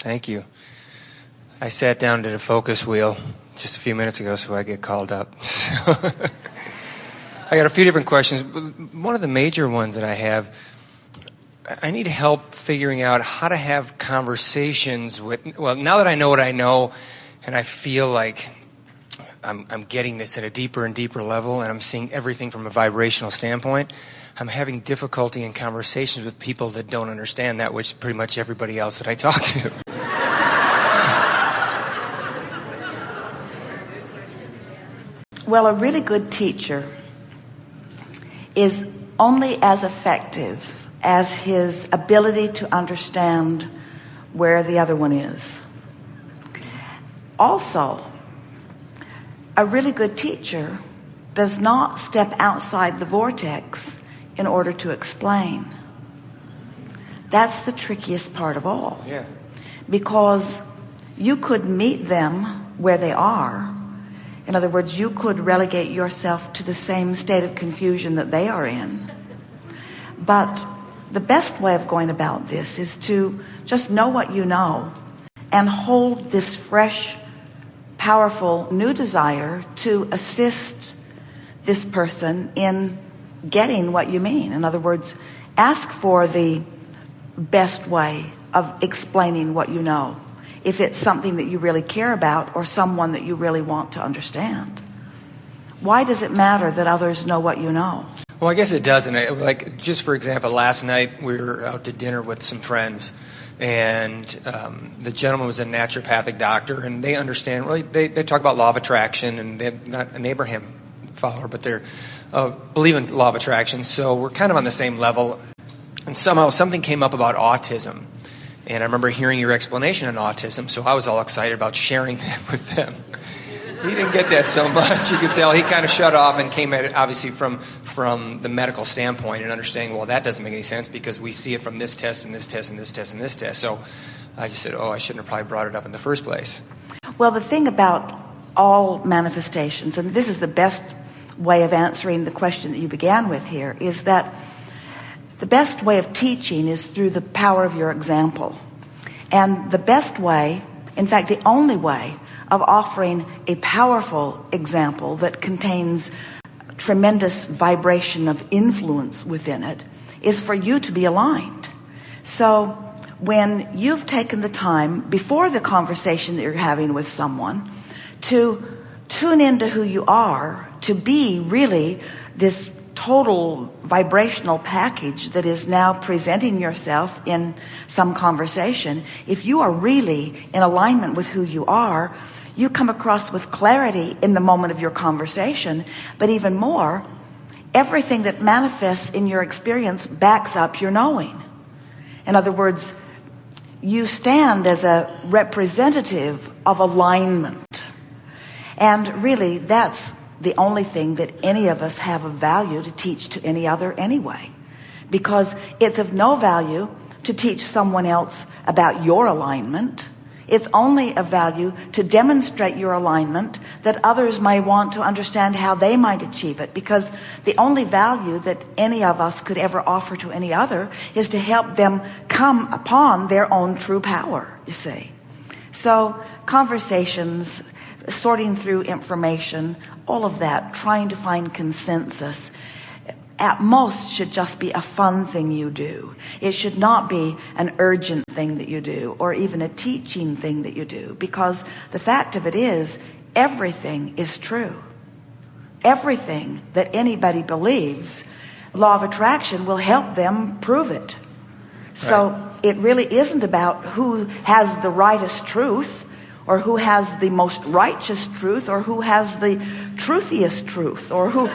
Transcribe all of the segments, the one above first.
Thank you. I sat down to the focus wheel just a few minutes ago, so I get called up. So I got a few different questions. One of the major ones that I have, I need help figuring out how to have conversations with, well, now that I know what I know, and I feel like I'm getting this at a deeper and deeper level, and I'm seeing everything from a vibrational standpoint, I'm having difficulty in conversations with people that don't understand that, which is pretty much everybody else that I talk to. Well, a really good teacher is only as effective as his ability to understand where the other one is. Also, a really good teacher does not step outside the vortex in order to explain. That's the trickiest part of all. Yeah. Because you could meet them where they are. In other words, you could relegate yourself to the same state of confusion that they are in. But the best way of going about this is to just know what you know and hold this fresh, powerful new desire to assist this person in getting what you mean. In other words, ask for the best way of explaining what you know, if it's something that you really care about or someone that you really want to understand. Why does it matter that others know what you know? Well, I guess it doesn't. Like, just for example, last night we were out to dinner with some friends, and the gentleman was a naturopathic doctor, and they understand, really, they talk about law of attraction, and they're not an Abraham follower, but they're believe in law of attraction, so we're kind of on the same level. And somehow something came up about autism. And I remember hearing your explanation on autism, so I was all excited about sharing that with them. He didn't get that so much. You could tell he kind of shut off and came at it obviously from the medical standpoint and understanding, well, that doesn't make any sense because we see it from this test and this test and this test and this test. So I just said, I shouldn't have probably brought it up in the first place. Well, the thing about all manifestations, and this is the best way of answering the question that you began with here, is that the best way of teaching is through the power of your example. And the best way, in fact, the only way of offering a powerful example that contains tremendous vibration of influence within it is for you to be aligned. So when you've taken the time before the conversation that you're having with someone to tune into who you are, to be really this total vibrational package that is now presenting yourself in some conversation, if you are really in alignment with who you are, you come across with clarity in the moment of your conversation. But even more, everything that manifests in your experience backs up your knowing. In other words, you stand as a representative of alignment. And really, that's the only thing that any of us have of value to teach to any other anyway. Because it's of no value to teach someone else about your alignment. It's only of value to demonstrate your alignment that others may want to understand how they might achieve it. Because the only value that any of us could ever offer to any other is to help them come upon their own true power, you see. So conversations, sorting through information, all of that, trying to find consensus, at most should just be a fun thing you do. It should not be an urgent thing that you do or even a teaching thing that you do, because the fact of it is, everything is true. Everything that anybody believes, law of attraction will help them prove it. So it really isn't about who has the rightest truth or who has the most righteous truth, or who has the truthiest truth, or who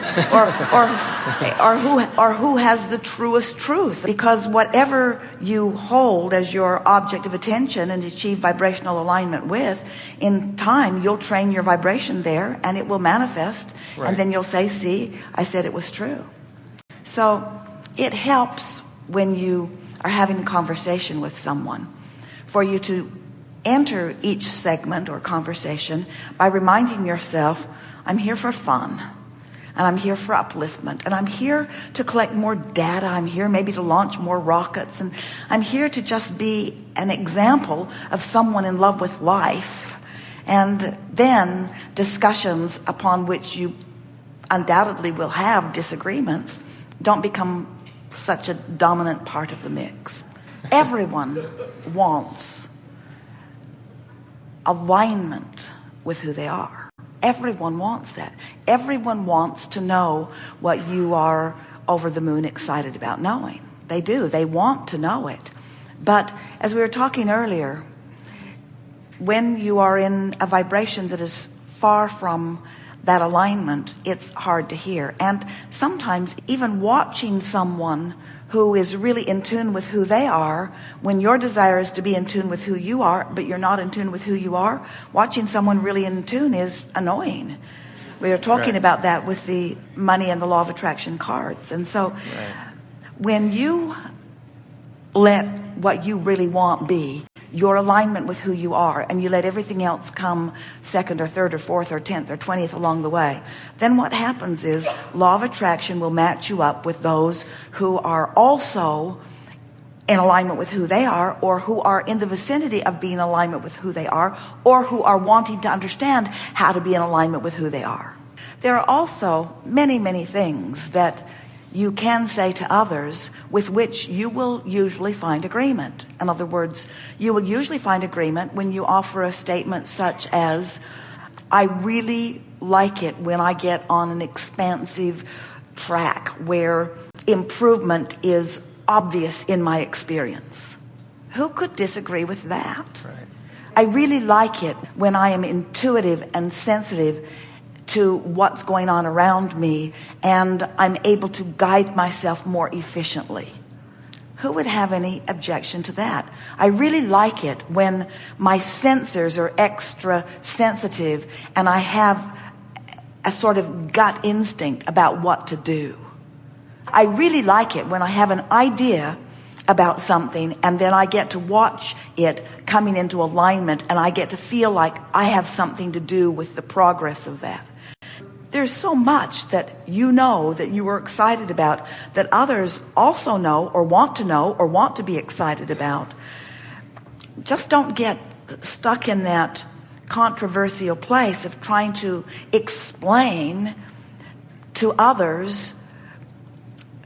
has the truest truth. Because whatever you hold as your object of attention and achieve vibrational alignment with, in time you'll train your vibration there and it will manifest. Right. And then you'll say, see, I said it was true. So it helps when you are having a conversation with someone for you to enter each segment or conversation by reminding yourself, I'm here for fun. And I'm here for upliftment. And I'm here to collect more data. I'm here maybe to launch more rockets. And I'm here to just be an example of someone in love with life. And then discussions upon which you undoubtedly will have disagreements don't become such a dominant part of the mix. Everyone wants alignment with who they are. Everyone wants that. Everyone wants to know what you are over the moon excited about knowing. They do. They want to know it. But as we were talking earlier, when you are in a vibration that is far from that alignment, it's hard to hear. And sometimes even watching someone who is really in tune with who they are, when your desire is to be in tune with who you are, but you're not in tune with who you are, watching someone really in tune is annoying. We were talking about that with the money and the law of attraction cards. And so when you let what you really want be your alignment with who you are, and you let everything else come second or third or fourth or 10th or 20th along the way, then what happens is law of attraction will match you up with those who are also in alignment with who they are, or who are in the vicinity of being in alignment with who they are, or who are wanting to understand how to be in alignment with who they are. There are also many, many things that you can say to others with which you will usually find agreement. In other words, you will usually find agreement when you offer a statement such as, I really like it when I get on an expansive track where improvement is obvious in my experience. Who could disagree with that? Right. I really like it when I am intuitive and sensitive to what's going on around me, and I'm able to guide myself more efficiently. Who would have any objection to that? I really like it when my sensors are extra sensitive and I have a sort of gut instinct about what to do. I really like it when I have an idea about something and then I get to watch it coming into alignment, and I get to feel like I have something to do with the progress of that. There's so much that you know that you were excited about that others also know or want to be excited about. Just don't get stuck in that controversial place of trying to explain to others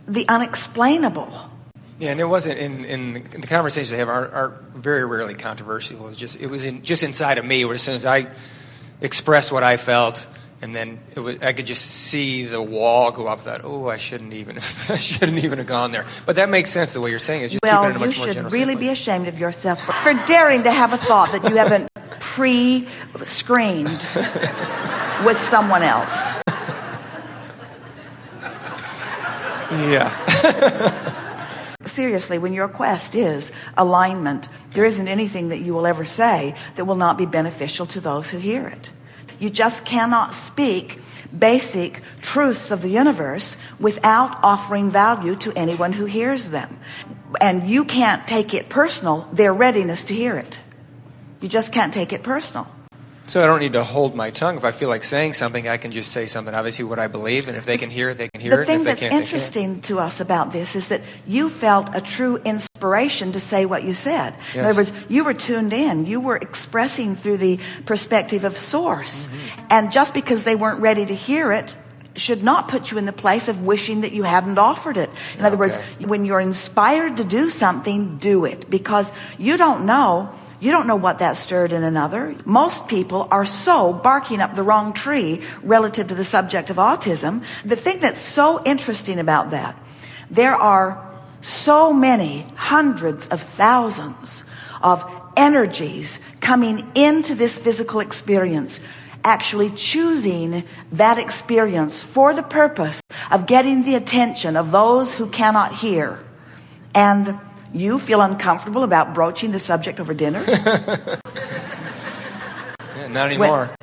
the unexplainable. Yeah, and it wasn't in the conversations I have are very rarely controversial. It was just inside of me, where as soon as I expressed what I felt, and then I could just see the wall go up. That I shouldn't even have gone there. But that makes sense the way you're saying it. Just keep it in a much more general. You should really be ashamed of yourself for daring to have a thought that you haven't pre-screened with someone else. Yeah. Seriously, when your quest is alignment, there isn't anything that you will ever say that will not be beneficial to those who hear it. You just cannot speak basic truths of the universe without offering value to anyone who hears them. And you can't take it personal, their readiness to hear it. You just can't take it personal. So I don't need to hold my tongue. If I feel like saying something, I can just say something, obviously what I believe, and if they can hear it, they can hear it. The thing that's interesting to us about this is that you felt a true inspiration to say what you said. Yes. In other words, you were tuned in. You were expressing through the perspective of source. Mm-hmm. And just because they weren't ready to hear it should not put you in the place of wishing that you hadn't offered it. In other words, when you're inspired to do something, do it. Because you don't know what that stirred in another. Most people are so barking up the wrong tree relative to the subject of autism. The thing that's so interesting about that, there are so many hundreds of thousands of energies coming into this physical experience, actually choosing that experience for the purpose of getting the attention of those who cannot hear. And you feel uncomfortable about broaching the subject over dinner? Yeah, not anymore.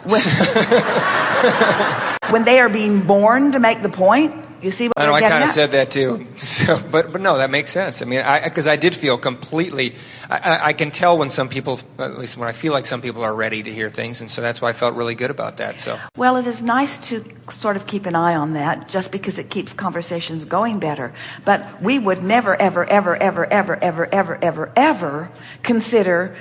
When they are being born to make the point, You see what I know, we're I getting kind of at? said that too. So, but no, that makes sense. I mean, because I did feel completely, I can tell when some people, at least when I feel like some people are ready to hear things, and so that's why I felt really good about that. So, Well, it is nice to sort of keep an eye on that just because it keeps conversations going better. But we would never, ever, ever, ever, ever, ever, ever, ever, ever consider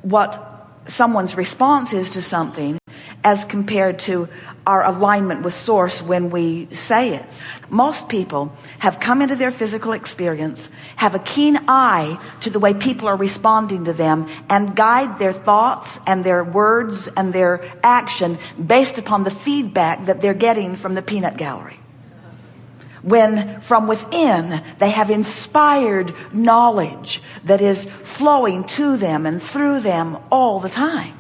what someone's response is to something as compared to our alignment with source when we say it. Most people have come into their physical experience, have a keen eye to the way people are responding to them, and guide their thoughts and their words and their action based upon the feedback that they're getting from the peanut gallery. When from within they have inspired knowledge that is flowing to them and through them all the time.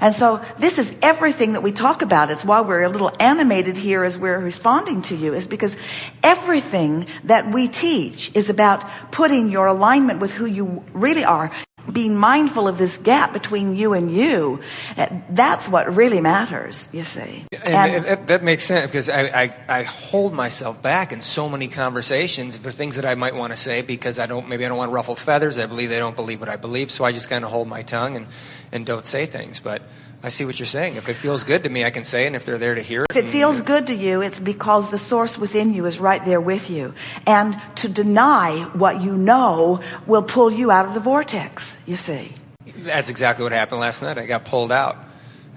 And so this is everything that we talk about. It's why we're a little animated here as we're responding to you, is because everything that we teach is about putting your alignment with who you really are, being mindful of this gap between you and you. That's what really matters, you see. and that makes sense, because I hold myself back in so many conversations for things that I might want to say, because maybe I don't want to ruffle feathers. I believe they don't believe what I believe, so I just kind of hold my tongue and don't say things. But I see what you're saying. If it feels good to me, I can say it, and if they're there to hear it. If it feels good to you, it's because the source within you is right there with you. And to deny what you know will pull you out of the vortex, you see. That's exactly what happened last night. I got pulled out.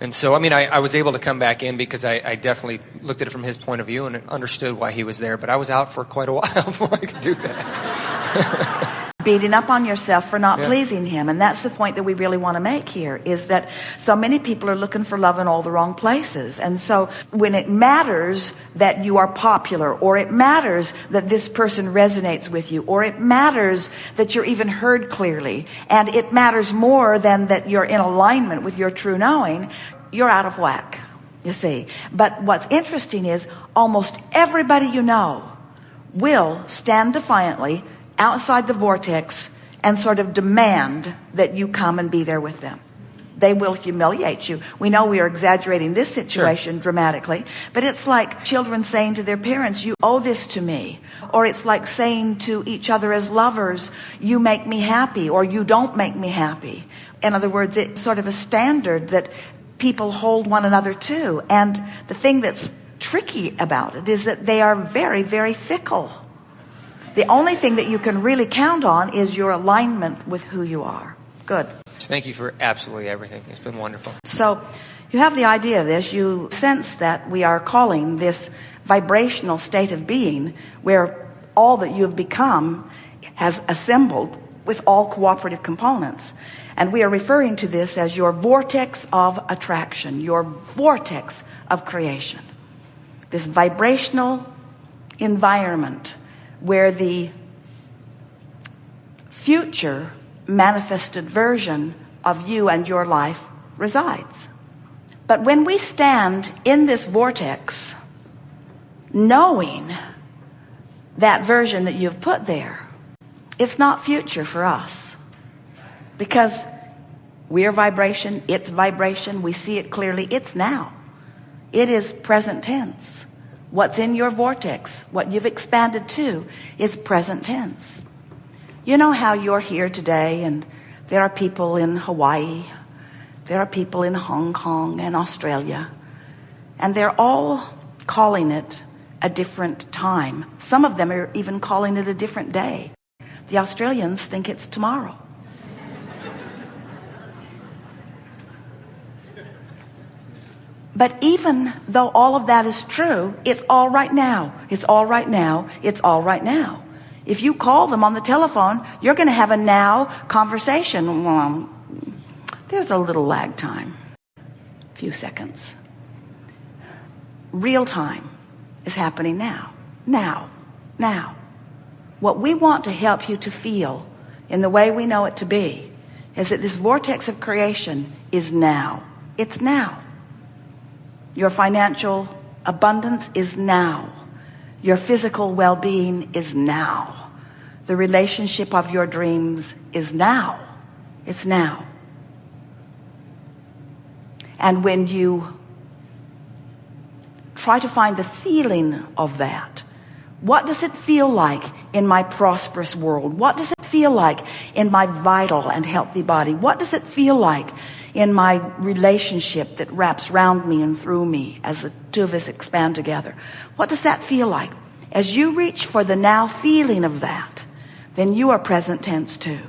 And so, I mean, I was able to come back in because I definitely looked at it from his point of view and understood why he was there. But I was out for quite a while before I could do that. Beating up on yourself for not pleasing him. And that's the point that we really want to make here, is that so many people are looking for love in all the wrong places. And so when it matters that you are popular, or it matters that this person resonates with you, or it matters that you're even heard clearly, and it matters more than that you're in alignment with your true knowing, you're out of whack, you see. But what's interesting is almost everybody you know will stand defiantly outside the vortex and sort of demand that you come and be there with them. They will humiliate you. We know we are exaggerating this situation dramatically, but it's like children saying to their parents, you owe this to me. Or it's like saying to each other as lovers, you make me happy, or you don't make me happy. In other words, it's sort of a standard that people hold one another to. And the thing that's tricky about it is that they are very, very fickle. The only thing that you can really count on is your alignment with who you are. Good. Thank you for absolutely everything. It's been wonderful. So you have the idea of this. You sense that we are calling this vibrational state of being, where all that you have become has assembled with all cooperative components. And we are referring to this as your vortex of attraction, your vortex of creation. This vibrational environment where the future manifested version of you and your life resides. But when we stand in this vortex, knowing that version that you've put there, it's not future for us, because we are vibration, it's vibration, we see it clearly, it's now. It is present tense. What's in your vortex, what you've expanded to, is present tense. You know how you're here today, and there are people in Hawaii, there are people in Hong Kong and Australia, and they're all calling it a different time. Some of them are even calling it a different day. The Australians think it's tomorrow. But even though all of that is true, it's all right now. It's all right now. It's all right now. If you call them on the telephone, you're going to have a now conversation. Well, there's a little lag time, a few seconds. Real time is happening now. Now. Now. What we want to help you to feel in the way we know it to be is that this vortex of creation is now. It's now. Your financial abundance is now. Your physical well-being is now. The relationship of your dreams is now. It's now. And when you try to find the feeling of that, What does it feel like in my prosperous world? What does it feel like in my vital and healthy body? What does it feel like in my relationship that wraps round me and through me as the two of us expand together? What does that feel like? As you reach for the now feeling of that, then you are present tense too.